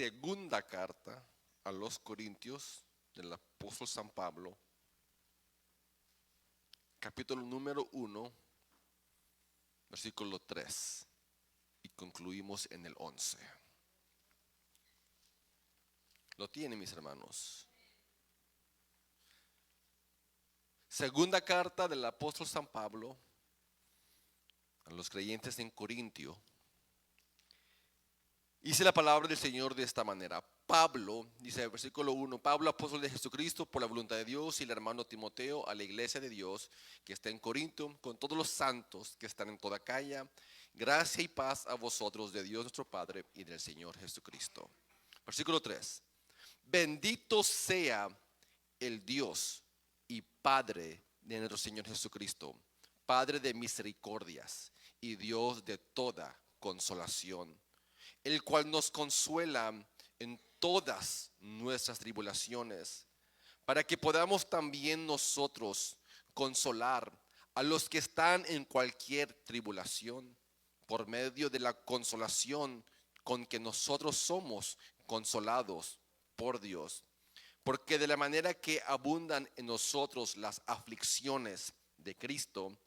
segunda carta a los Corintios del apóstol San Pablo, capítulo número 1, versículo 3, y concluimos en el 11. ¿Lo tienen, mis hermanos? Segunda carta del apóstol San Pablo a los creyentes en Corintio. Dice la palabra del Señor de esta manera. Pablo, dice el versículo 1, Pablo, apóstol de Jesucristo, por la voluntad de Dios, y el hermano Timoteo, a la iglesia de Dios que está en Corinto, con todos los santos que están en toda Acaya, gracia y paz a vosotros de Dios nuestro Padre y del Señor Jesucristo. Versículo 3. Bendito sea el Dios y Padre de nuestro Señor Jesucristo, Padre de misericordias y Dios de toda consolación, el cual nos consuela en todas nuestras tribulaciones, para que podamos también nosotros consolar a los que están en cualquier tribulación, por medio de la consolación con que nosotros somos consolados por Dios. Porque de la manera que abundan en nosotros las aflicciones de Cristo,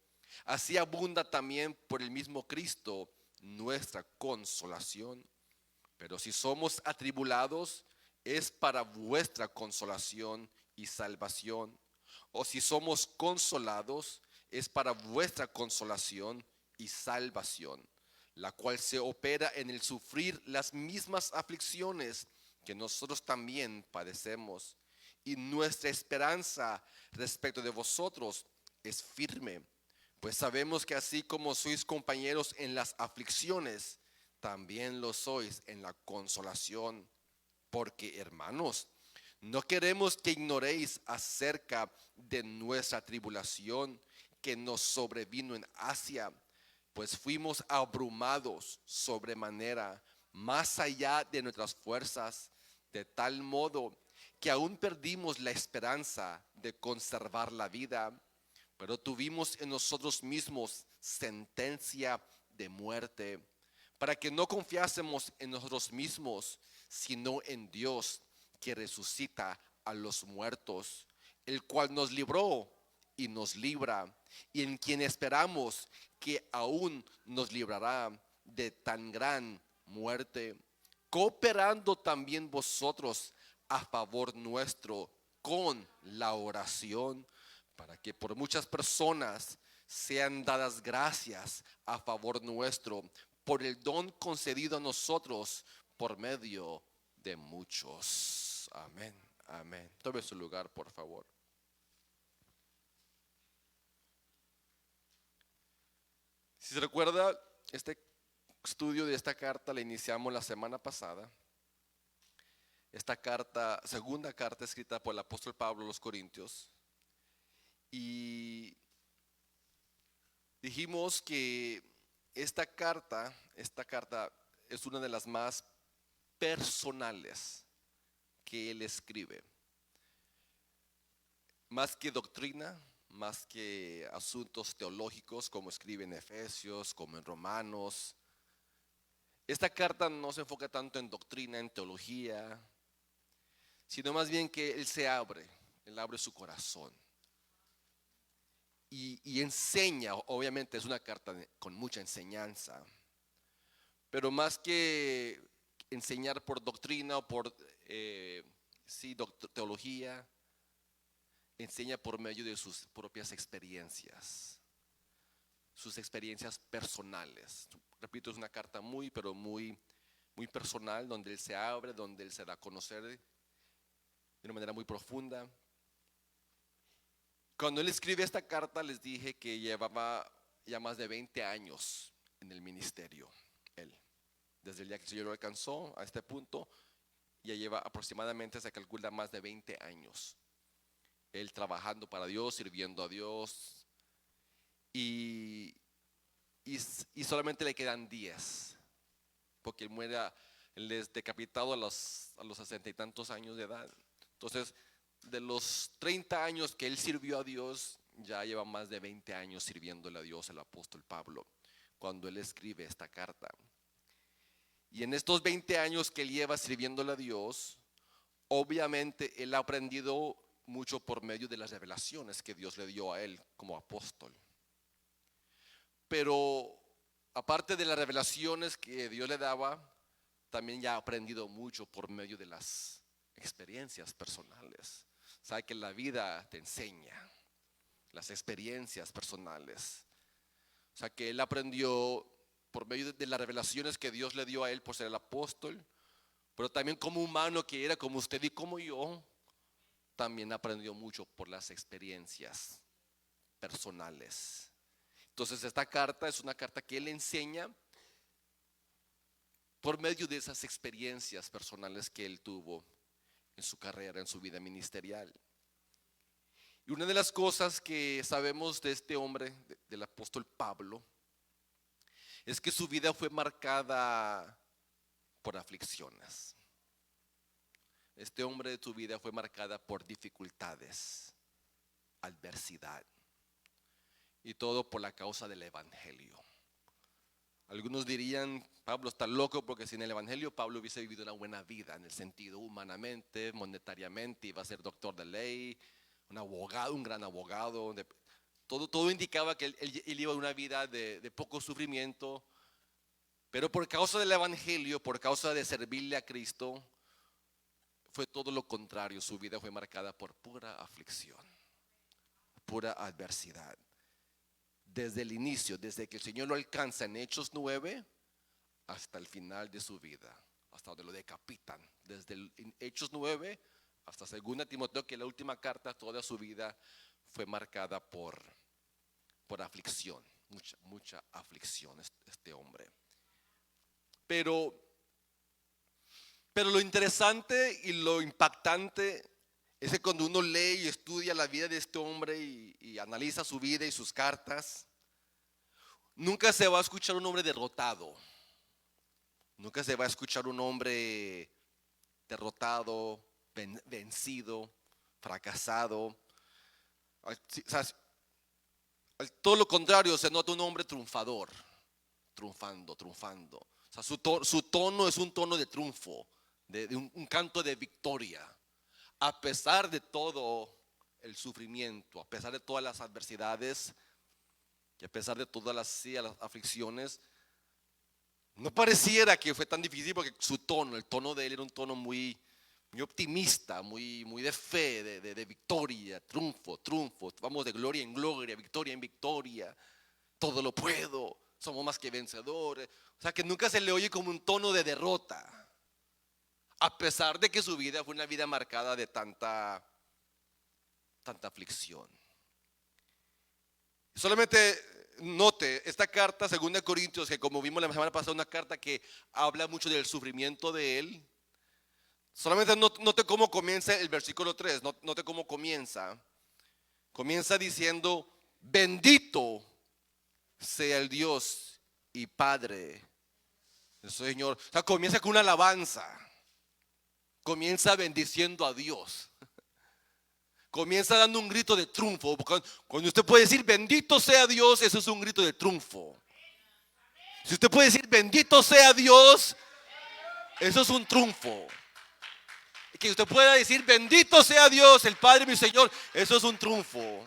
así abunda también por el mismo Cristo nuestra consolación. Pero si somos atribulados, es para vuestra consolación y salvación. O si somos consolados, es para vuestra consolación y salvación, la cual se opera en el sufrir las mismas aflicciones que nosotros también padecemos. Y nuestra esperanza respecto de vosotros es firme, pues sabemos que así como sois compañeros en las aflicciones, también lo sois en la consolación. Porque, hermanos, no queremos que ignoréis acerca de nuestra tribulación que nos sobrevino en Asia, pues fuimos abrumados sobremanera, más allá de nuestras fuerzas, de tal modo que aún perdimos la esperanza de conservar la vida, pero tuvimos en nosotros mismos sentencia de muerte, para que no confiásemos en nosotros mismos, sino en Dios, que resucita a los muertos, el cual nos libró y nos libra, y en quien esperamos que aún nos librará de tan gran muerte, cooperando también vosotros a favor nuestro con la oración, para que por muchas personas sean dadas gracias a favor nuestro, por el don concedido a nosotros por medio de muchos. Amén, amén. Tome su lugar, por favor. Si se recuerda, este estudio de esta carta la iniciamos la semana pasada. Esta carta, segunda carta escrita por el apóstol Pablo a los Corintios. Y dijimos que esta carta es una de las más personales que él escribe. Más que doctrina, más que asuntos teológicos como escribe en Efesios, como en Romanos. Esta carta no se enfoca tanto en doctrina, en teología, sino más bien que él abre su corazón. Y enseña, obviamente es una carta con mucha enseñanza, pero más que enseñar por doctrina o por teología, enseña por medio de sus propias experiencias, sus experiencias personales. Repito, es una carta muy personal, donde él se abre, donde él se da a conocer de una manera muy profunda. Cuando él escribe esta carta, les dije que llevaba ya más de 20 años en el ministerio. Él, desde el día que el Señor lo alcanzó a este punto, ya lleva aproximadamente, se calcula, más de 20 años. Él trabajando para Dios, sirviendo a Dios. Y solamente le quedan 10, porque él es decapitado a los 60 y tantos años de edad. Entonces, de los 30 años que él sirvió a Dios, ya lleva más de 20 años sirviéndole a Dios el apóstol Pablo, cuando él escribe esta carta. Y en estos 20 años que él lleva sirviéndole a Dios, obviamente él ha aprendido mucho por medio de las revelaciones que Dios le dio a él como apóstol. Pero aparte de las revelaciones que Dios le daba, también ya ha aprendido mucho por medio de las experiencias personales. Sabe que la vida te enseña las experiencias personales. O sea que él aprendió por medio de las revelaciones que Dios le dio a él por ser el apóstol, pero también como humano que era, como usted y como yo, también aprendió mucho por las experiencias personales. Entonces esta carta es una carta que él enseña por medio de esas experiencias personales que él tuvo en su carrera, en su vida ministerial. Y una de las cosas que sabemos de este hombre, del apóstol Pablo, es que su vida fue marcada por aflicciones. Este hombre, su vida fue marcada por dificultades, adversidad, y todo por la causa del evangelio. Algunos dirían, Pablo está loco porque sin el evangelio Pablo hubiese vivido una buena vida, en el sentido humanamente, monetariamente, iba a ser doctor de ley, un abogado, un gran abogado. Todo indicaba que él iba una vida de poco sufrimiento, pero por causa del evangelio, por causa de servirle a Cristo, fue todo lo contrario. Su vida fue marcada por pura aflicción, pura adversidad. Desde el inicio, desde que el Señor lo alcanza en Hechos 9 hasta el final de su vida, hasta donde lo decapitan. Desde Hechos 9 hasta 2 Timoteo, que la última carta, toda su vida fue marcada por aflicción, mucha aflicción este hombre. Pero lo interesante y lo impactante es que cuando uno lee y estudia la vida de este hombre y analiza su vida y sus cartas, nunca se va a escuchar un hombre derrotado. Nunca se va a escuchar un hombre derrotado, vencido, fracasado. Todo lo contrario, se nota un hombre triunfador, triunfando. O sea, su tono es un tono de triunfo, de un canto de victoria. A pesar de todo el sufrimiento, a pesar de todas las adversidades y a pesar de todas las aflicciones, no pareciera que fue tan difícil porque el tono de él era un tono muy optimista, muy de fe, de victoria, triunfo. Vamos de gloria en gloria, victoria en victoria. Todo lo puedo, somos más que vencedores. O sea que nunca se le oye como un tono de derrota. A pesar de que su vida fue una vida marcada de tanta aflicción. Solamente note esta carta, 2 Corintios, que como vimos la semana pasada, una carta que habla mucho del sufrimiento de él. Solamente note cómo comienza el versículo 3, note cómo comienza. Comienza diciendo, bendito sea el Dios y Padre del Señor. O sea, comienza con una alabanza. Comienza bendiciendo a Dios. Comienza dando un grito de triunfo. Cuando usted puede decir bendito sea Dios, eso es un grito de triunfo. Si usted puede decir bendito sea Dios, eso es un triunfo. Que usted pueda decir bendito sea Dios, el Padre mi Señor, eso es un triunfo.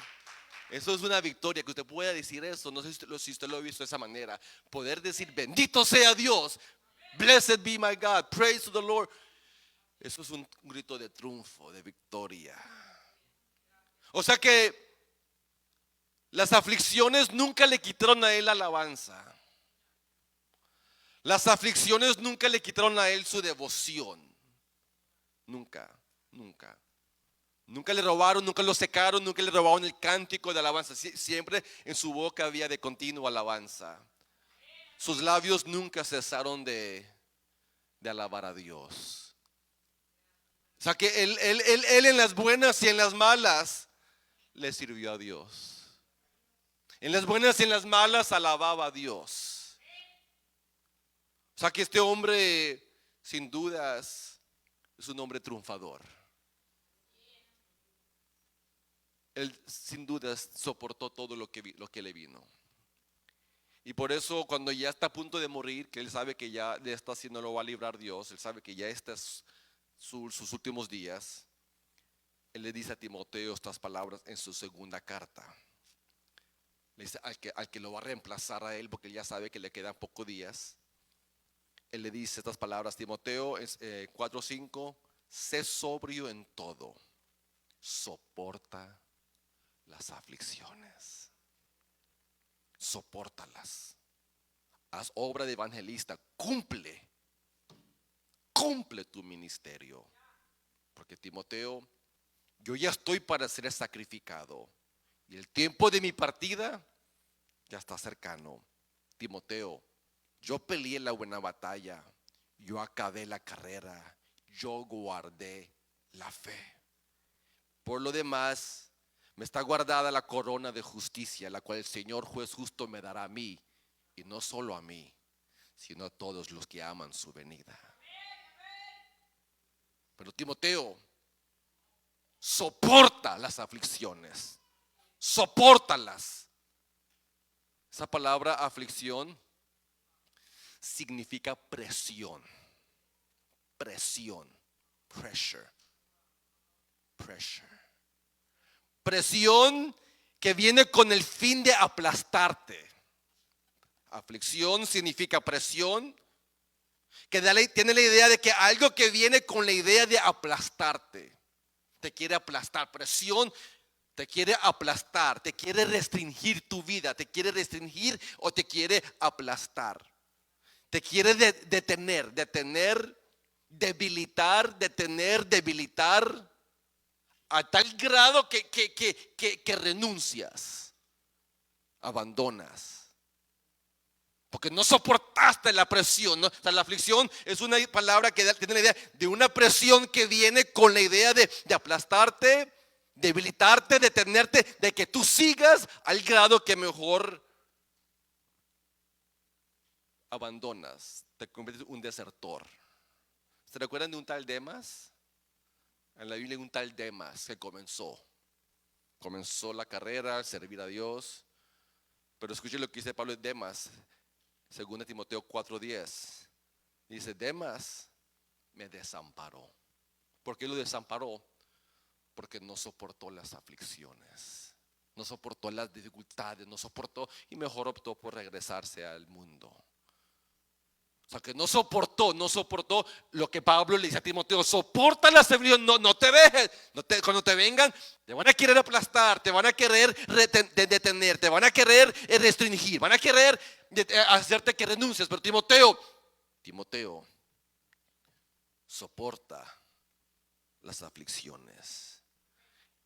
Eso es una victoria, que usted pueda decir eso. No sé si usted lo ha visto de esa manera. Poder decir bendito sea Dios, blessed be my God, praise to the Lord. Eso es un grito de triunfo, de victoria. O sea que las aflicciones nunca le quitaron a él la alabanza. Las aflicciones nunca le quitaron a él su devoción. Nunca. Nunca le robaron, nunca lo secaron, nunca le robaron el cántico de alabanza. Siempre en su boca había de continua alabanza. Sus labios nunca cesaron de alabar a Dios. O sea que él en las buenas y en las malas le sirvió a Dios. En las buenas y en las malas alababa a Dios. O sea que este hombre, sin dudas, es un hombre triunfador. Él sin dudas soportó todo lo que le vino. Y por eso cuando ya está a punto de morir, que él sabe que ya de esta sí no lo va a librar Dios, él sabe que ya este es sus últimos días, él le dice a Timoteo estas palabras en su segunda carta. Le dice al que lo va a reemplazar a él, porque él ya sabe que le quedan pocos días. Él le dice estas palabras, Timoteo 4:5, sé sobrio en todo, soporta las aflicciones, sopórtalas, haz obra de evangelista, cumple tu ministerio. Porque Timoteo, yo ya estoy para ser sacrificado y el tiempo de mi partida ya está cercano. Timoteo, yo peleé la buena batalla, yo acabé la carrera, yo guardé la fe. Por lo demás, me está guardada la corona de justicia, la cual el Señor juez justo me dará a mí, y no solo a mí, sino a todos los que aman su venida. Pero Timoteo, soporta las aflicciones, sopórtalas. Esa palabra aflicción significa presión, pressure. Presión que viene con el fin de aplastarte. Aflicción significa presión que tiene la idea de que algo que viene con la idea de aplastarte, te quiere aplastar. Presión te quiere aplastar, te quiere restringir tu vida, te quiere restringir o te quiere aplastar. Te quiere detener, debilitar a tal grado que renuncias, abandonas. Porque no soportaste la presión, ¿no? O sea, la aflicción es una palabra que tiene la idea de una presión que viene con la idea de aplastarte, debilitarte, detenerte, de que tú sigas al grado que mejor abandonas, te conviertes en un desertor. ¿Se recuerdan de un tal Demas? En la Biblia hay un tal Demas que comenzó la carrera, servir a Dios. Pero escuche lo que dice Pablo de Demas, 2 Timoteo 4:10. Dice, Demas me desamparó. ¿Por qué lo desamparó? Porque no soportó las aflicciones, no soportó las dificultades, no soportó y mejor optó por regresarse al mundo. O sea que no soportó lo que Pablo le dice a Timoteo, soporta las aflicciones, no te dejes, cuando te vengan, te van a querer aplastar, te van a querer detener, te van a querer restringir, van a querer hacerte que renuncies. Pero Timoteo, soporta las aflicciones.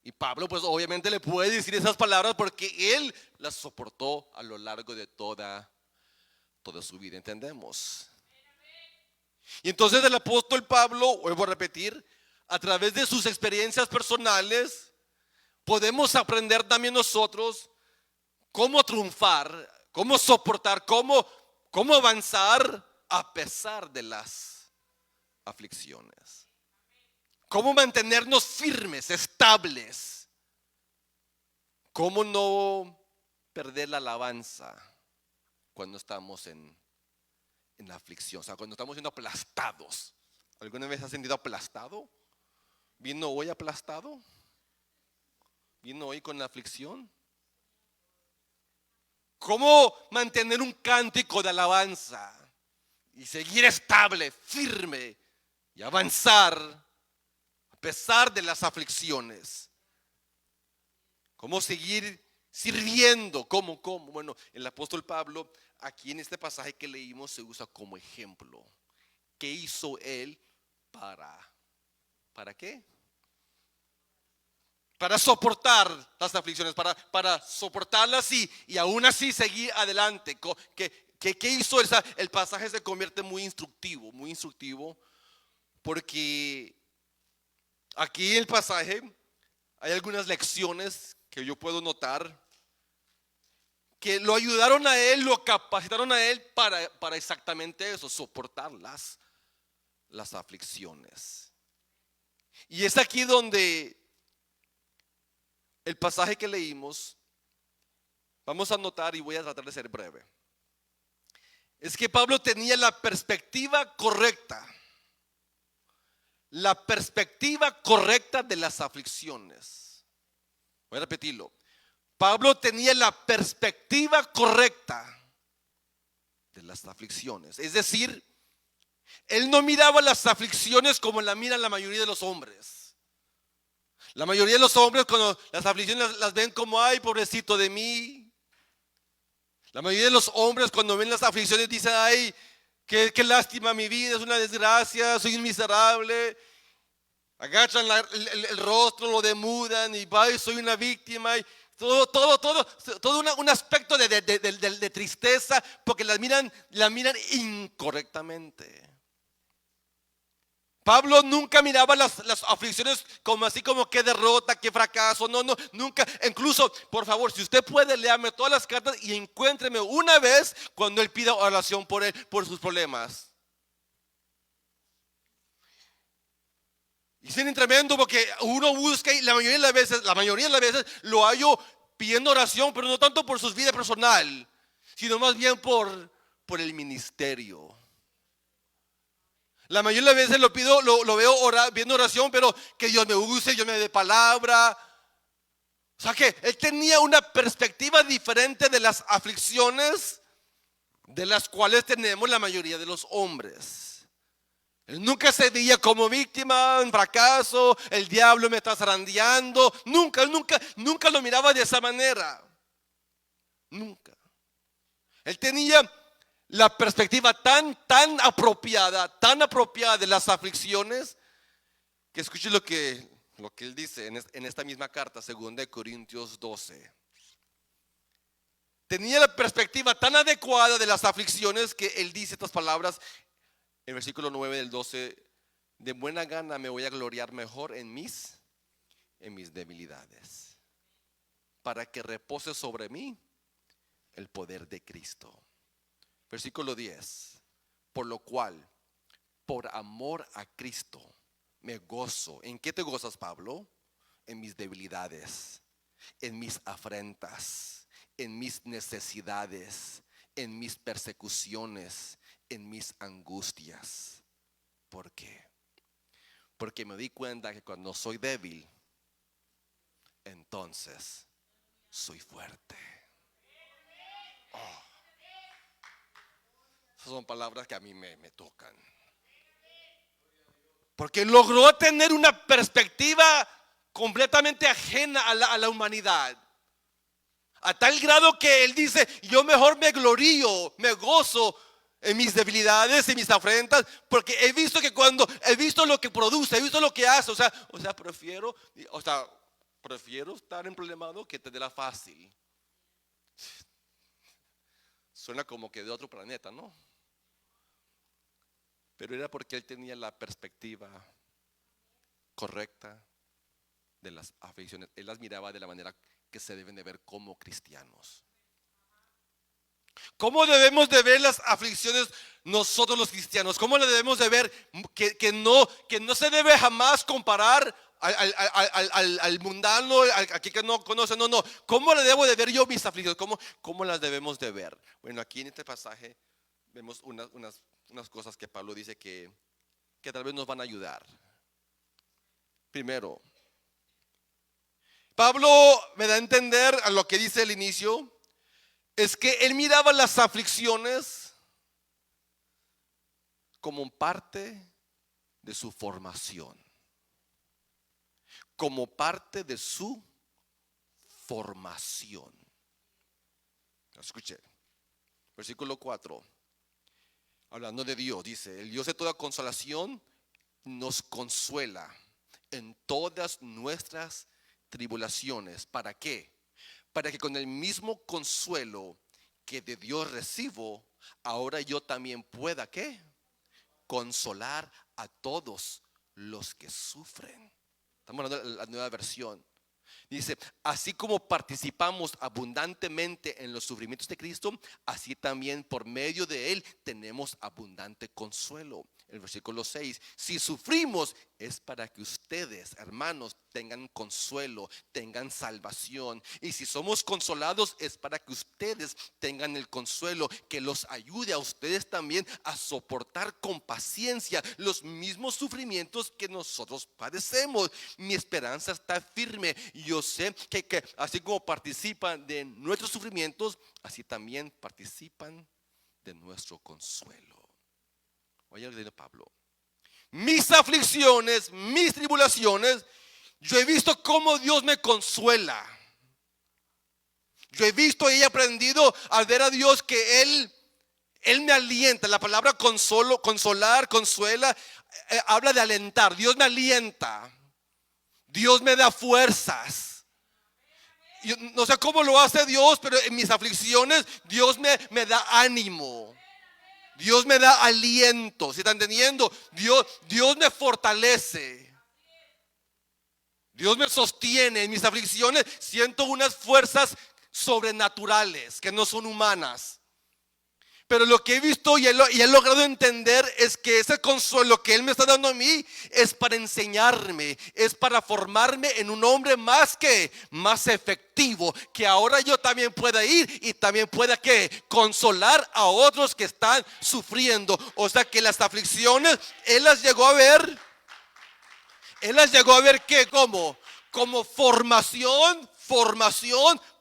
Y Pablo pues obviamente le puede decir esas palabras porque él las soportó a lo largo de toda su vida, ¿entendemos? Y entonces el apóstol Pablo, vuelvo a repetir, a través de sus experiencias personales, podemos aprender también nosotros cómo triunfar, cómo soportar, cómo avanzar a pesar de las aflicciones. Cómo mantenernos firmes, estables. Cómo no perder la alabanza cuando estamos en la aflicción, o sea, cuando estamos siendo aplastados. ¿Alguna vez has sentido aplastado? ¿Vino hoy aplastado? ¿Vino hoy con la aflicción? ¿Cómo mantener un cántico de alabanza y seguir estable, firme y avanzar a pesar de las aflicciones? ¿Cómo seguir sirviendo? ¿Cómo? Bueno, el apóstol Pablo aquí en este pasaje que leímos se usa como ejemplo. ¿Qué hizo él para qué? Para soportar las aflicciones, para soportarlas y aún así seguir adelante. ¿Qué hizo? El pasaje se convierte muy instructivo, porque aquí en el pasaje hay algunas lecciones que yo puedo notar que lo ayudaron a él, lo capacitaron a él para exactamente eso, soportar las aflicciones. Y es aquí donde el pasaje que leímos, vamos a notar, y voy a tratar de ser breve, es que Pablo tenía la perspectiva correcta. La perspectiva correcta de las aflicciones. Voy a repetirlo. Pablo tenía la perspectiva correcta de las aflicciones. Es decir, él no miraba las aflicciones como la miran la mayoría de los hombres. La mayoría de los hombres cuando las aflicciones las ven como, ay, pobrecito de mí. La mayoría de los hombres cuando ven las aflicciones dicen, ay, qué lástima mi vida, es una desgracia, soy un miserable. Agachan el rostro, lo demudan y ay, soy una víctima. Y todo un aspecto de tristeza porque la miran incorrectamente. Pablo nunca miraba las aflicciones como así como qué derrota, qué fracaso. No, nunca. Incluso, por favor, si usted puede, léame todas las cartas y encuéntreme una vez cuando él pida oración por él, por sus problemas. Y es tremendo porque uno busca y la mayoría de las veces lo hallo pidiendo oración, pero no tanto por su vida personal, sino más bien por el ministerio. La mayoría de las veces lo veo viendo oración, pero que Dios me use, Dios me dé palabra. O sea que él tenía una perspectiva diferente de las aflicciones de las cuales tenemos la mayoría de los hombres. Él nunca se veía como víctima, un fracaso, el diablo me está zarandeando. Nunca lo miraba de esa manera. Nunca. Él tenía la perspectiva tan apropiada de las aflicciones, que escuche lo que él dice en esta misma carta, 2 Corintios 12. Tenía la perspectiva tan adecuada de las aflicciones que él dice estas palabras en versículo 9 del 12: de buena gana me voy a gloriar mejor en mis debilidades, para que repose sobre mí el poder de Cristo. Versículo 10: por lo cual, por amor a Cristo, me gozo. ¿En qué te gozas, Pablo? En mis debilidades, en mis afrentas, en mis necesidades, en mis persecuciones, en mis angustias. ¿Por qué? Porque me di cuenta que cuando soy débil, entonces soy fuerte. Oh. Esas son palabras que a mí me tocan. Porque logró tener una perspectiva completamente ajena a la humanidad. A tal grado que él dice, yo mejor me glorío, me gozo en mis debilidades, en mis afrentas, porque he visto lo que produce, he visto lo que hace. O sea, prefiero estar en problemado que tenerla fácil. Suena como que de otro planeta, ¿no? Pero era porque él tenía la perspectiva correcta de las aflicciones. Él las miraba de la manera que se deben de ver como cristianos. ¿Cómo debemos de ver las aflicciones nosotros los cristianos? ¿Cómo le debemos de ver que no se debe jamás comparar al mundano, aquí que no conoce? No. ¿Cómo le debo de ver yo mis aflicciones? ¿Cómo las debemos de ver? Bueno, aquí en este pasaje vemos unas cosas que Pablo dice que tal vez nos van a ayudar. Primero, Pablo me da a entender a lo que dice el inicio, es que él miraba las aflicciones como parte de su formación. Como parte de su formación. Escuche, versículo 4. Hablando de Dios, dice: el Dios de toda consolación nos consuela en todas nuestras tribulaciones. ¿Para qué? Para que con el mismo consuelo que de Dios recibo, ahora yo también pueda, ¿qué? Consolar a todos los que sufren. Estamos hablando de la nueva versión. Dice: así como participamos abundantemente en los sufrimientos de Cristo, así también por medio de Él tenemos abundante consuelo. El versículo 6, si sufrimos es para que ustedes, hermanos, tengan consuelo, tengan salvación. Y si somos consolados es para que ustedes tengan el consuelo que los ayude a ustedes también a soportar con paciencia los mismos sufrimientos que nosotros padecemos. Mi esperanza está firme. Yo sé que así como participan de nuestros sufrimientos, así también participan de nuestro consuelo. Oye lo que dice Pablo. Mis aflicciones, mis tribulaciones, yo he visto cómo Dios me consuela. Yo he visto y he aprendido a ver a Dios que Él me alienta. La palabra consolar, consuela, habla de alentar. Dios me alienta. Dios me da fuerzas. Yo no sé cómo lo hace Dios, pero en mis aflicciones Dios me da ánimo. Dios me da aliento. ¿Sí están entendiendo? Dios me fortalece. Dios me sostiene. En mis aflicciones siento unas fuerzas sobrenaturales que no son humanas. Pero lo que he visto y he logrado entender es que ese consuelo que Él me está dando a mí es para enseñarme, es para formarme en un hombre más efectivo, que ahora yo también pueda ir y también pueda consolar a otros que están sufriendo. O sea que las aflicciones Él las llegó a ver que como formación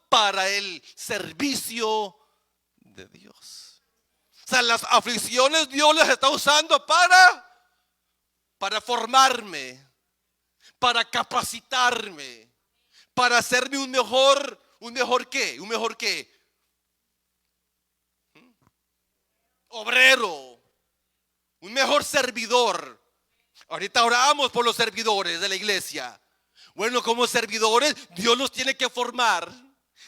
para el servicio de Dios. O sea, las aflicciones Dios las está usando para formarme, para capacitarme, para hacerme un mejor obrero, un mejor servidor. Ahorita oramos por los servidores de la iglesia. Bueno, como servidores Dios los tiene que formar,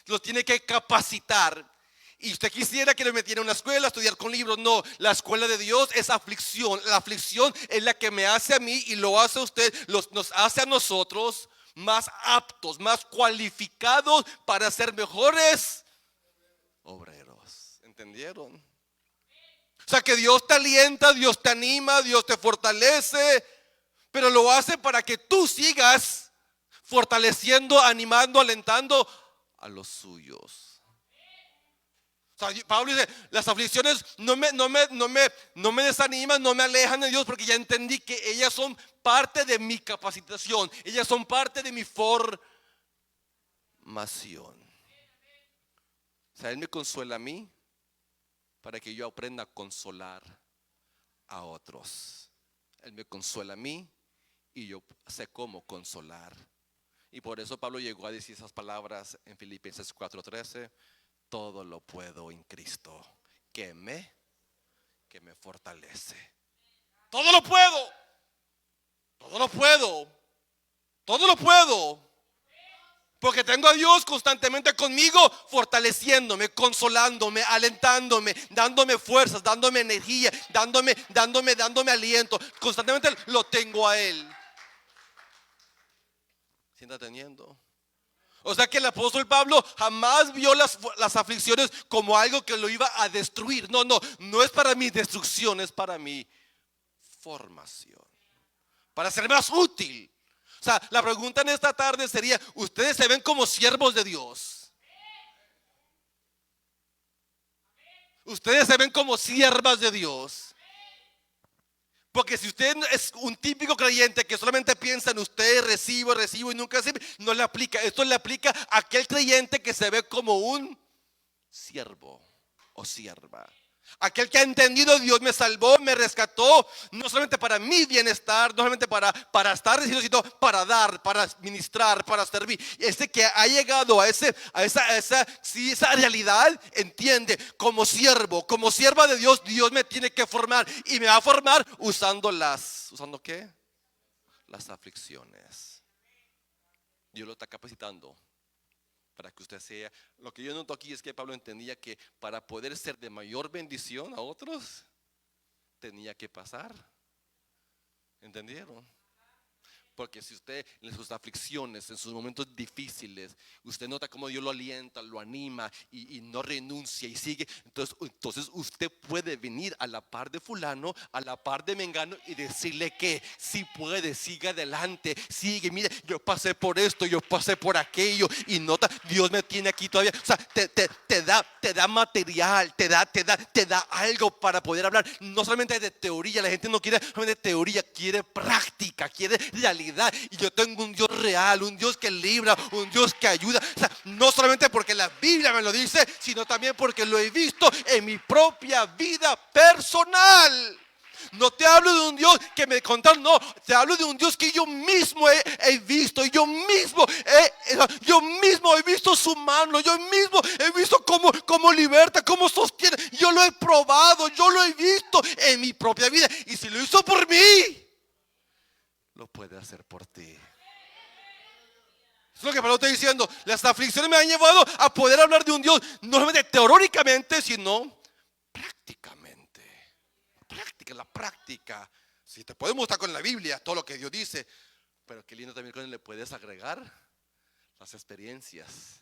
los tiene que capacitar. Y usted quisiera que le metiera en una escuela a estudiar con libros. No, la escuela de Dios es aflicción. La aflicción es la que me hace a mí y lo hace a usted, nos hace a nosotros más aptos, más cualificados para ser mejores obreros. ¿Entendieron? O sea que Dios te alienta, Dios te anima, Dios te fortalece, pero lo hace para que tú sigas fortaleciendo, animando, alentando a los suyos. O sea, Pablo dice, las aflicciones no me desaniman, no me alejan de Dios, porque ya entendí que ellas son parte de mi capacitación, ellas son parte de mi formación. O sea, Él me consuela a mí para que yo aprenda a consolar a otros. Él me consuela a mí y yo sé cómo consolar. Y por eso Pablo llegó a decir esas palabras en Filipenses 4:13. Todo lo puedo en Cristo que me fortalece. Todo lo puedo. Todo lo puedo. Todo lo puedo. Porque tengo a Dios constantemente conmigo, fortaleciéndome, consolándome, alentándome, dándome fuerzas, dándome energía, dándome aliento. Constantemente lo tengo a Él. ¿Sí está teniendo? O sea que el apóstol Pablo jamás vio las aflicciones como algo que lo iba a destruir. No es para mi destrucción, es para mi formación, para ser más útil. O sea, la pregunta en esta tarde sería: ¿ustedes se ven como siervos de Dios? ¿Ustedes se ven como siervas de Dios? Porque si usted es un típico creyente que solamente piensa en usted, recibo y nunca recibe, no le aplica. Esto le aplica a aquel creyente que se ve como un siervo o sierva. Aquel que ha entendido: Dios me salvó, me rescató, no solamente para mi bienestar, no solamente para estar recibiendo, sino para dar, para ministrar, para servir. Este que ha llegado a esa realidad, entiende, como siervo, como sierva de Dios, Dios me tiene que formar y me va a formar ¿usando qué? Las aflicciones. Dios lo está capacitando para que usted sea. Lo que yo noto aquí es que Pablo entendía que para poder ser de mayor bendición a otros, tenía que pasar. ¿Entendieron? Porque si usted en sus aflicciones, en sus momentos difíciles, usted nota cómo Dios lo alienta, lo anima y no renuncia y sigue, entonces usted puede venir a la par de fulano, a la par de mengano y decirle que si puede, siga adelante, sigue, mire, yo pasé por esto, yo pasé por aquello y nota, Dios me tiene aquí todavía. O sea, te da material, te da algo para poder hablar, no solamente de teoría. La gente no quiere solamente teoría, quiere práctica, quiere realidad. Y yo tengo un Dios real, un Dios que libra, un Dios que ayuda. O sea, no solamente porque la Biblia me lo dice, sino también porque lo he visto en mi propia vida personal. No te hablo de un Dios que me contaron, no, te hablo de un Dios que yo mismo he visto. Yo mismo he visto su mano. Yo mismo he visto cómo liberta, cómo sostiene. Yo lo he probado, yo lo he visto en mi propia vida. Y si lo hizo por mí, lo puede hacer por ti. Eso es lo que Pablo está diciendo. Las aflicciones me han llevado a poder hablar de un Dios, no solamente teóricamente, sino prácticamente. La práctica. Si te podemos estar con la Biblia, todo lo que Dios dice, pero qué lindo también cuando le puedes agregar las experiencias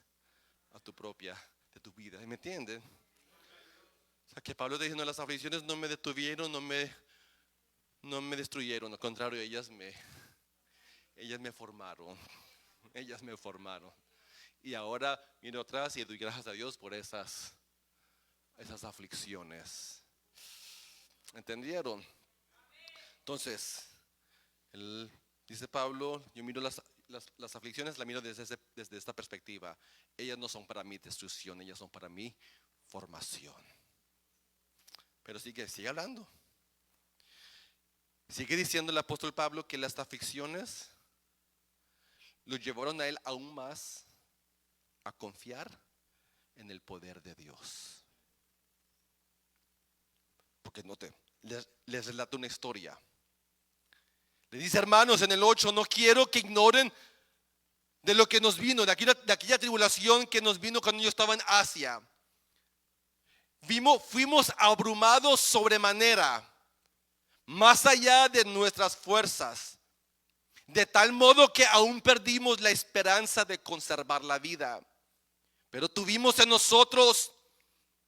a de tu vida. ¿Me entienden? O sea, que Pablo está diciendo, las aflicciones no me detuvieron, no me destruyeron, al contrario, ellas me formaron. Ellas me formaron. Y ahora miro atrás y doy gracias a Dios por esas aflicciones. ¿Entendieron? Entonces, dice Pablo, yo miro las aflicciones, las miro desde esta perspectiva. Ellas no son para mi destrucción, ellas son para mi formación. Pero sigue hablando. Sigue diciendo el apóstol Pablo que las aflicciones lo llevaron a él aún más a confiar en el poder de Dios. Porque les relato una historia. Le dice, hermanos, en el 8, no quiero que ignoren de lo que nos vino, de aquella tribulación que nos vino cuando yo estaba en Asia. Fuimos abrumados sobremanera, más allá de nuestras fuerzas, de tal modo que aún perdimos la esperanza de conservar la vida. Pero tuvimos en nosotros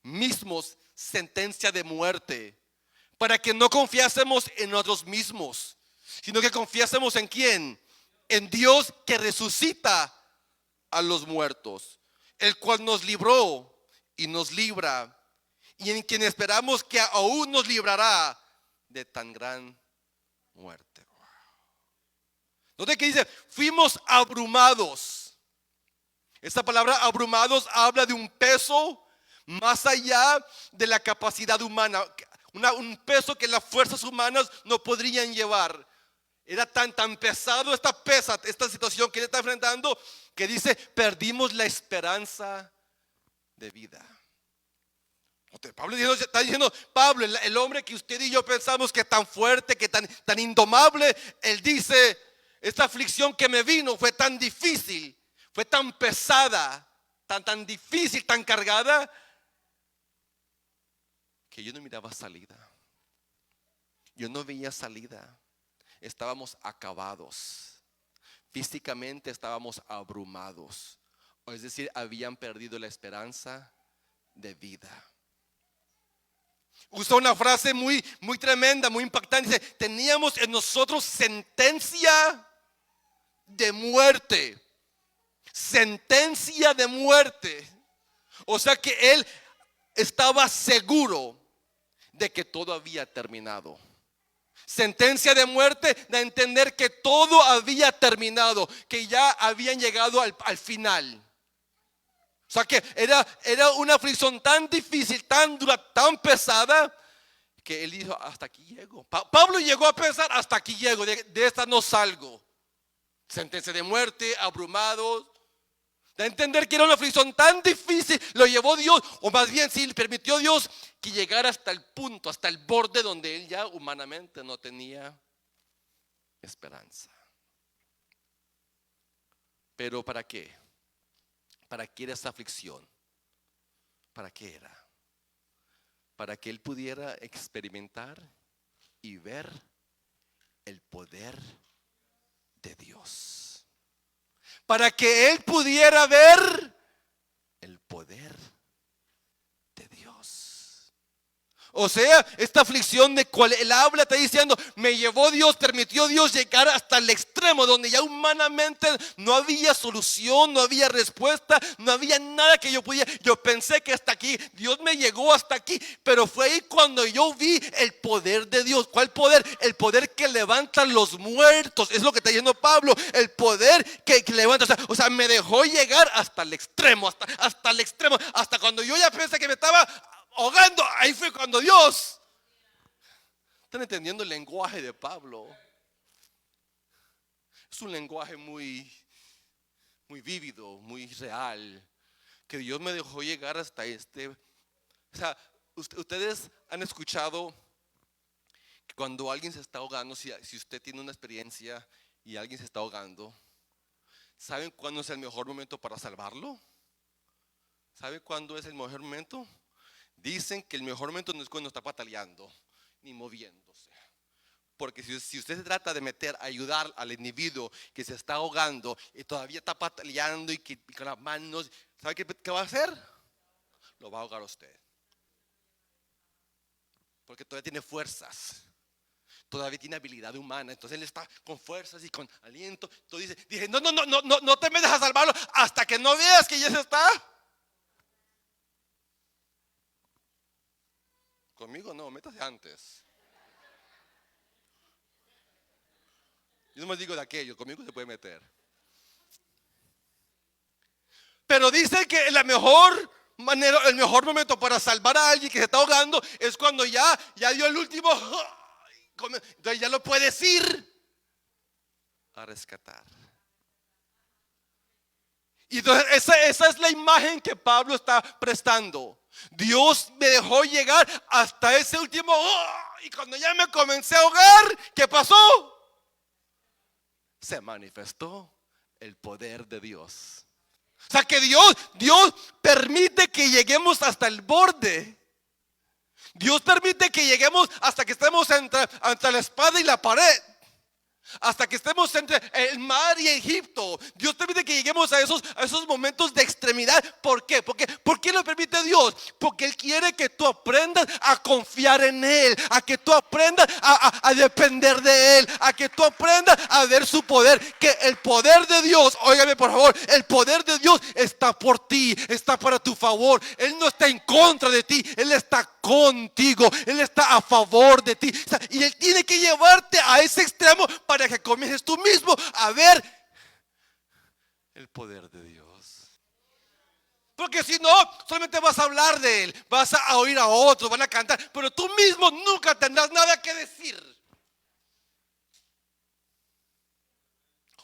mismos sentencia de muerte, para que no confiásemos en nosotros mismos, sino que confiásemos en ¿quién? En Dios, que resucita a los muertos, el cual nos libró y nos libra, y en quien esperamos que aún nos librará de tan gran muerte. Note que dice, fuimos abrumados. Esta palabra abrumados habla de un peso más allá de la capacidad humana, un peso que las fuerzas humanas no podrían llevar. Era tan pesado esta situación que él está enfrentando, que dice, perdimos la esperanza de vida. Pablo está diciendo, Pablo, el hombre que usted y yo pensamos que es tan fuerte, que tan indomable, él dice, esta aflicción que me vino fue tan difícil, fue tan pesada, tan difícil, tan cargada, que yo no miraba salida. Yo no veía salida. Estábamos acabados. Físicamente estábamos abrumados. Es decir, habían perdido la esperanza de vida. Usa una frase muy tremenda, muy impactante. Dice, teníamos en nosotros sentencia de muerte. Sentencia de muerte. O sea que él estaba seguro de que todo había terminado. Sentencia de muerte, de entender que todo había terminado, que ya habían llegado al final. O sea que era una aflicción tan difícil, tan dura, tan pesada, que él dijo, hasta aquí llego. Pablo llegó a pensar, hasta aquí llego, de esta no salgo. Sentencia de muerte, abrumado. De entender que era una aflicción tan difícil, lo llevó Dios, o más bien sí, le permitió Dios que llegara hasta el punto, hasta el borde donde él ya humanamente no tenía esperanza. Pero ¿para qué? ¿Para qué era esa aflicción? ¿Para qué era? Para que él pudiera experimentar y ver el poder de Dios, para que él pudiera ver el poder de Dios. O sea, esta aflicción de cual él habla, está diciendo, me llevó Dios, permitió Dios llegar hasta el extremo donde ya humanamente no había solución, no había respuesta, no había nada que yo pudiera. Yo pensé que hasta aquí, Dios me llegó hasta aquí, pero fue ahí cuando yo vi el poder de Dios. ¿Cuál poder? El poder que levanta los muertos. Es lo que está diciendo Pablo, el poder que levanta. O sea, me dejó llegar hasta el extremo, hasta el extremo, hasta cuando yo ya pensé que me estaba ahogando. Ahí fue cuando Dios. ¿Están entendiendo el lenguaje de Pablo? Es un lenguaje muy vívido, muy real, que Dios me dejó llegar hasta este. O sea, ustedes han escuchado que cuando alguien se está ahogando, si usted tiene una experiencia y alguien se está ahogando, ¿saben cuándo es el mejor momento para salvarlo? ¿Saben cuándo es el mejor momento? Dicen que el mejor momento no es cuando está pataleando ni moviéndose. Porque si usted se trata de meter, ayudar al individuo que se está ahogando y todavía está pataleando y con las manos, ¿sabe qué va a hacer? Lo va a ahogar a usted. Porque todavía tiene fuerzas, todavía tiene habilidad humana. Entonces él está con fuerzas y con aliento. Entonces dije, no te metas a salvarlo hasta que no veas que ya se está. Conmigo no, métase antes. Yo no me digo de aquello, conmigo se puede meter. Pero dice que la mejor manera, el mejor momento para salvar a alguien que se está ahogando es cuando ya dio el último. Entonces ya lo puedes ir a rescatar. Y entonces esa es la imagen que Pablo está prestando. Dios me dejó llegar hasta ese último. Y cuando ya me comencé a ahogar, ¿qué pasó? Se manifestó el poder de Dios. O sea que Dios permite que lleguemos hasta el borde. Dios permite que lleguemos hasta que estemos entre la espada y la pared. Hasta que estemos entre el mar y Egipto. Dios permite que lleguemos a esos momentos de extremidad. ¿Por qué? ¿Por qué lo permite Dios? Porque Él quiere que tú aprendas a confiar en Él, a que tú aprendas a depender de Él, a que tú aprendas a ver su poder. Que el poder de Dios, óigame por favor, el poder de Dios está por ti, está para tu favor. Él no está en contra de ti, Él está contigo, Él está a favor de ti. O sea, y Él tiene que llevarte a ese extremo para que comiences tú mismo a ver el poder de Dios. Porque si no, solamente vas a hablar de Él, vas a oír a otros, van a cantar, pero tú mismo nunca tendrás nada que decir.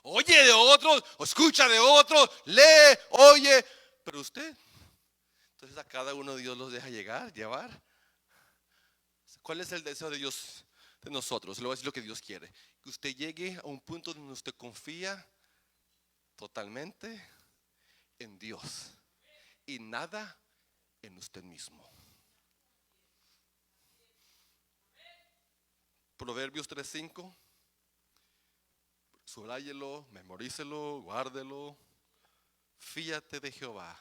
Oye de otros, escucha de otros, lee, oye, pero usted, entonces a cada uno Dios los deja llevar. ¿Cuál es el deseo de Dios de nosotros? Le voy a decir lo que Dios quiere: que usted llegue a un punto donde usted confía totalmente en Dios y nada en usted mismo. Proverbios 3:5. Subráyelo, memorícelo, guárdelo. Fíate de Jehová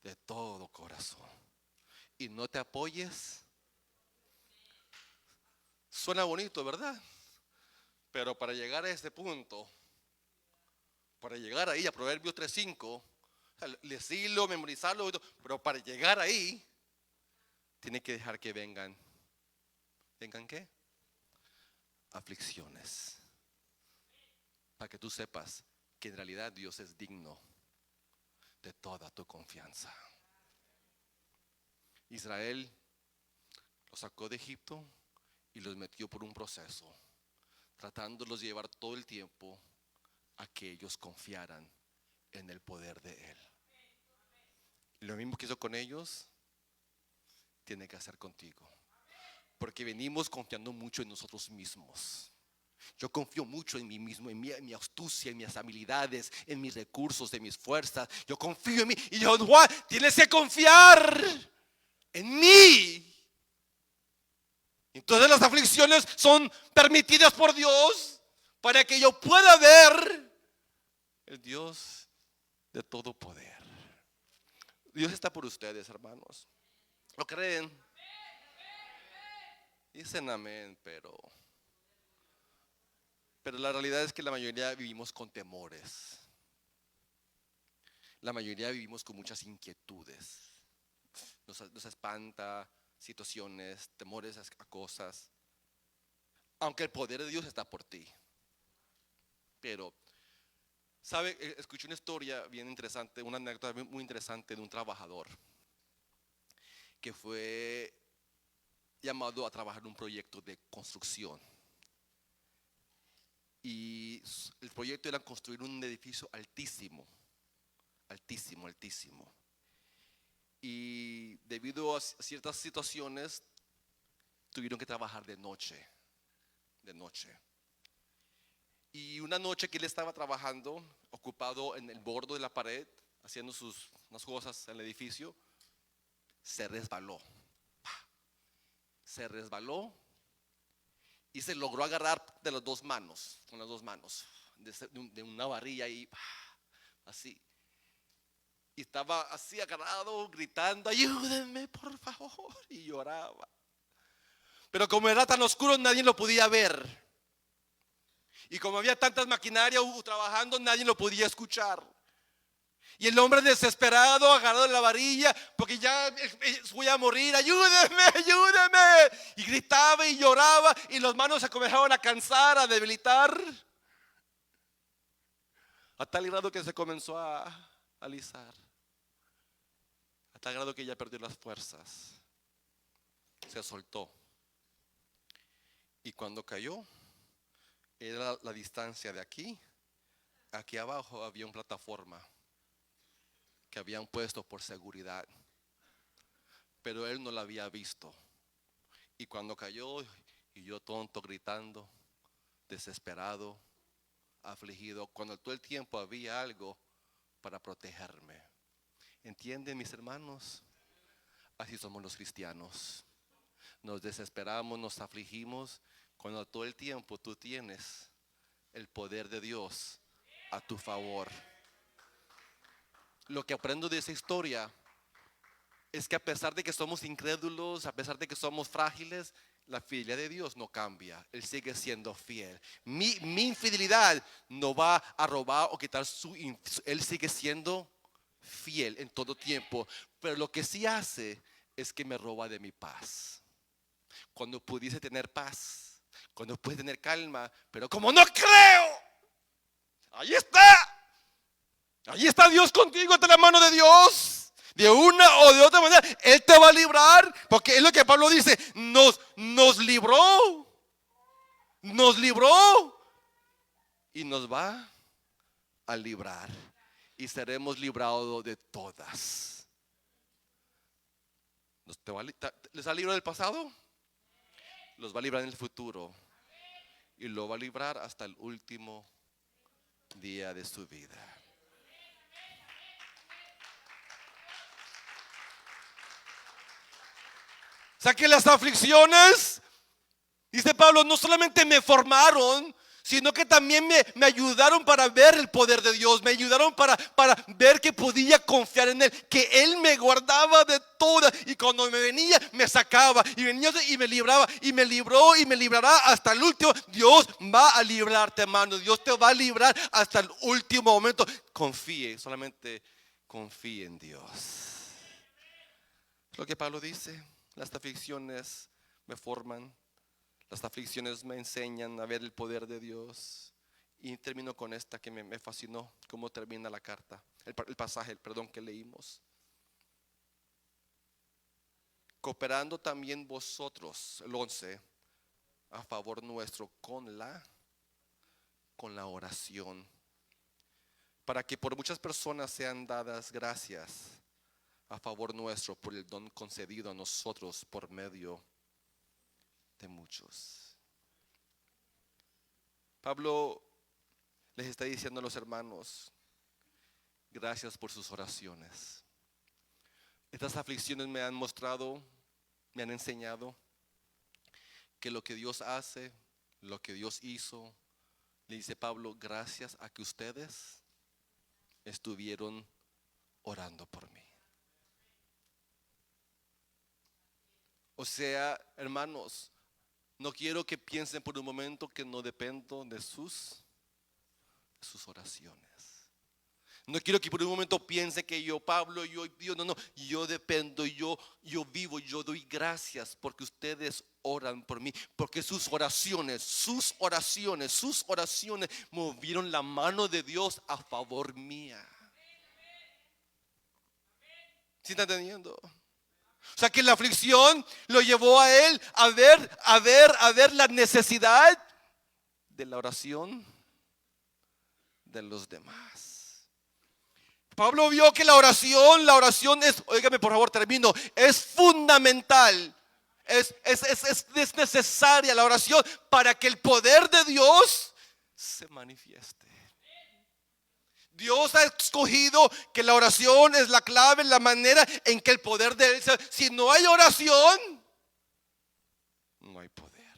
de todo corazón y no te apoyes. Suena bonito, ¿verdad? Pero para llegar a este punto, para llegar ahí a Proverbios 3:5, decirlo, memorizarlo, pero para llegar ahí, tiene que dejar que vengan ¿qué? Aflicciones. Para que tú sepas que en realidad Dios es digno de toda tu confianza. Israel los sacó de Egipto y los metió por un proceso, tratándolos de llevar todo el tiempo a que ellos confiaran en el poder de Él. Y lo mismo que hizo con ellos, tiene que hacer contigo. Porque venimos confiando mucho en nosotros mismos. Yo confío mucho en mí mismo, en mi astucia, en mis habilidades, en mis recursos, en mis fuerzas. Yo confío en mí. Y Dios, Juan, tienes que confiar en mí. Entonces las aflicciones son permitidas por Dios para que yo pueda ver el Dios de todo poder. Dios está por ustedes, hermanos. ¿Lo creen? Dicen amén, pero la realidad es que la mayoría vivimos con temores. La mayoría vivimos con muchas inquietudes. Nos espanta situaciones, temores a cosas. Aunque el poder de Dios está por ti. Pero, ¿sabe? Escuché una historia bien interesante, una anécdota muy interesante de un trabajador que fue llamado a trabajar en un proyecto de construcción. Y el proyecto era construir un edificio altísimo, altísimo, altísimo. Y debido a ciertas situaciones, tuvieron que trabajar de noche, de noche. Y una noche que él estaba trabajando, ocupado en el borde de la pared, haciendo unas cosas en el edificio, se resbaló. Se resbaló y se logró agarrar de las dos manos, con las dos manos, de una varilla y así. Y estaba así agarrado, gritando, ayúdenme por favor, y lloraba. Pero como era tan oscuro, nadie lo podía ver. Y como había tantas maquinarias trabajando, nadie lo podía escuchar. Y el hombre desesperado, agarrado de la varilla, porque ya voy a morir, ayúdenme, ayúdenme. Y gritaba y lloraba, y las manos se comenzaban a cansar, a debilitar, a tal grado que se comenzó a alisar, a tal grado que ya perdió las fuerzas, se soltó. Y cuando cayó, era la distancia de aquí abajo había una plataforma que habían puesto por seguridad, pero él no la había visto. Y cuando cayó, y yo tonto gritando, desesperado, afligido, cuando todo el tiempo había algo para protegerme. ¿Entienden, mis hermanos? Así somos los cristianos. Nos desesperamos, nos afligimos, cuando todo el tiempo tú tienes el poder de Dios a tu favor. Lo que aprendo de esa historia es que a pesar de que somos incrédulos, a pesar de que somos frágiles, la fidelidad de Dios no cambia. Él sigue siendo fiel. Mi infidelidad no va a robar o quitar Él sigue siendo fiel en todo tiempo. Pero lo que sí hace es que me roba de mi paz. Cuando pudiese tener paz, cuando pudiese tener calma, pero como no creo, ahí está. Ahí está Dios contigo, está la mano de Dios. De una o de otra manera, Él te va a librar. Porque es lo que Pablo dice, nos libró. Nos libró. Y nos va a librar. Y seremos librados de todas. ¿Les ha librado del pasado? Los va a librar en el futuro. Y lo va a librar hasta el último día de su vida. O sea que las aflicciones, dice Pablo, no solamente me formaron, sino que también me ayudaron para ver el poder de Dios. Me ayudaron para ver que podía confiar en Él, que Él me guardaba de todas. Y cuando me venía, me sacaba. Y venía y me libraba. Y me libró y me librará hasta el último. Dios va a librarte, hermano. Dios te va a librar hasta el último momento. Confíe, solamente confíe en Dios. Es lo que Pablo dice. Las aflicciones me forman. Las aflicciones me enseñan a ver el poder de Dios. Y termino con esta que me fascinó, cómo termina la carta, el pasaje, perdón, que leímos. Cooperando también vosotros, el 11, a favor nuestro con la oración, para que por muchas personas sean dadas gracias a favor nuestro por el don concedido a nosotros por medio de muchos. Pablo les está diciendo a los hermanos, gracias por sus oraciones. Estas aflicciones me han mostrado, me han enseñado que lo que Dios hace, lo que Dios hizo, Le dice Pablo, gracias a que ustedes estuvieron orando por mí. O sea, hermanos, no quiero que piensen por un momento que no dependo de sus oraciones. No quiero que por un momento piensen que yo, Pablo, yo, Dios, no, yo dependo, yo vivo, yo doy gracias porque ustedes oran por mí, porque sus oraciones movieron la mano de Dios a favor mía. ¿Sí está entendiendo? O sea que la aflicción lo llevó a él a ver la necesidad de la oración de los demás. Pablo vio que la oración es, óigame por favor, termino, es fundamental. Es necesaria la oración para que el poder de Dios se manifieste. Dios ha escogido que la oración es la clave, la manera en que el poder de Él si no hay oración, no hay poder.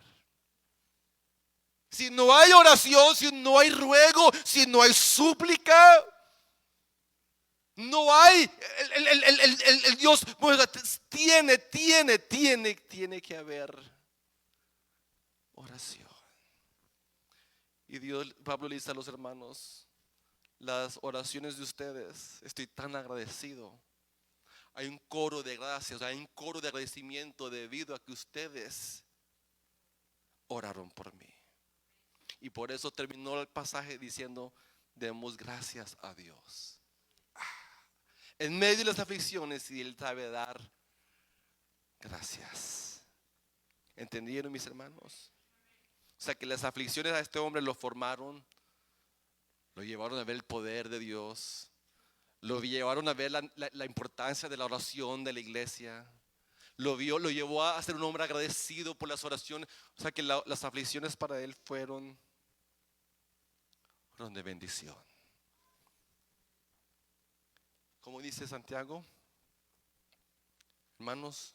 Si no hay oración, si no hay ruego, si no hay súplica, no hay el Dios. Tiene que haber oración. Y Pablo le dice a los hermanos, las oraciones de ustedes, estoy tan agradecido. Hay un coro de gracias, hay un coro de agradecimiento debido a que ustedes oraron por mí. Y por eso terminó el pasaje diciendo, demos gracias a Dios. En medio de las aflicciones, y Él sabe dar gracias. ¿Entendieron, mis hermanos? O sea que las aflicciones a este hombre lo formaron, lo llevaron a ver el poder de Dios, lo llevaron a ver la importancia de la oración de la iglesia. Lo llevó a ser un hombre agradecido por las oraciones. O sea que las aflicciones para él fueron de bendición. Como dice Santiago, hermanos,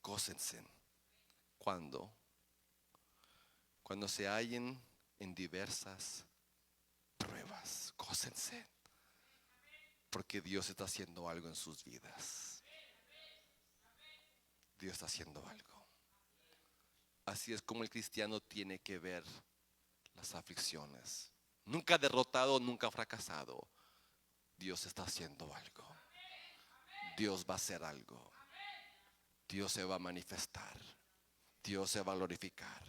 gócense cuando se hallen en diversas pruebas. Gócense, porque Dios está haciendo algo en sus vidas. Dios está haciendo algo. Así es como el cristiano tiene que ver las aflicciones. Nunca derrotado, nunca fracasado. Dios está haciendo algo. Dios va a hacer algo. Dios se va a manifestar. Dios se va a glorificar.